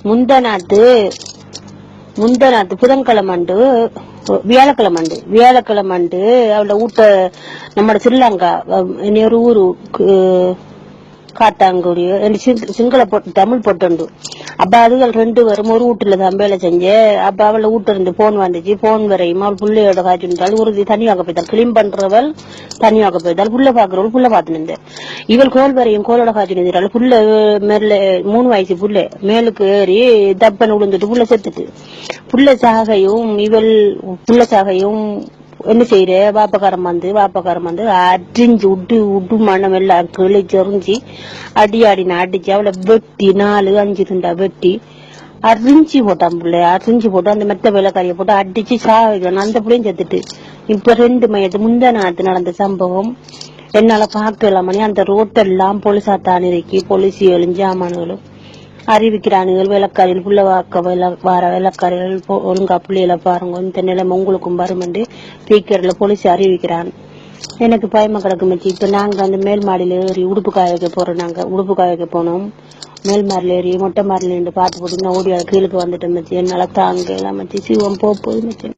முந்தநாத்து புதன்கிழமண்டு வியாழக்கிழமண்டு அவளோட ஊட்ட நம்ம ஸ்ரீலங்கா ஒரு ஊரு காத்தாங்குடி சிங்கள தமிழ் பொட்டுண்டு அப்ப அதுகள் 2 வரும் ஒரு வீட்டுல தான் வேலை செஞ்ச அப்ப அவளை வீட்டு இருந்து போன் வந்துச்சு போன் வரையும் அவள் புள்ளையோட காய்ச்சிருந்தாள் உறுதி தனியாக போய்த்தாள் கிளீன் பண்றவள் தனியாக போய்த்தாள் புள்ள பாக்குறவள் புள்ள பாத்து நின்ற இவள் கோல் வரையும் கோலோட காய்ச்சி நின்றாள் புள்ள மேல 3 வயசு புள்ள மேலுக்கு ஏறி தப்பன் விழுந்துட்டு புள்ள செத்துட்டு புள்ள சாகையும் என்ன செய்யற வாப்பக்காரம் வந்து அடிஞ்சு விட்டு மனம் எல்லாம் கிழிச்செறிஞ்சி அடிச்சு அவளை வெட்டி 4-5 துண்டா வெட்டி அரிஞ்சு போட்டான் பிள்ளைய அரிஞ்சு போட்டு அந்த மெத்த வேலைக்காரிய போட்டு அடிச்சு சாவைக்கணும் அந்த பிள்ளையும் செத்துட்டு இப்ப 2 மையத்து முந்தானத்து நடந்த சம்பவம் என்னால பாக்கலாமணி அந்த ரோட்டெல்லாம் போலீஸாத்தான் இறக்கி போலீஸிகளும் ஜாமான்களும் அறிவிக்கிறானுகள் வேலைக்காரிகள் புள்ள வார வேலைக்காரிகள் ஒழுங்கா புள்ளையில பாருங்க இந்த நிலைமை உங்களுக்கும் வருமென்று ஸ்பீக்கர்ல போலீஸ் அறிவிக்கிறான். எனக்கு பயமா கிடக்கு மச்சி. இப்ப நாங்க அந்த மேல் மாடியில ஏறி உடுப்பு காய வைக்க போறோம். நாங்க உடுப்பு காய வைக்க போனோம். மேல் மாடியில ஏறி மொட்டை மாடியில இருந்து பாத்து போட்டு ஓடி கீழுக்கு வந்துட்டேன் மச்சி. என்னால தாங்க எல்லாம் மச்சி. சிவம் போகுது மச்சி.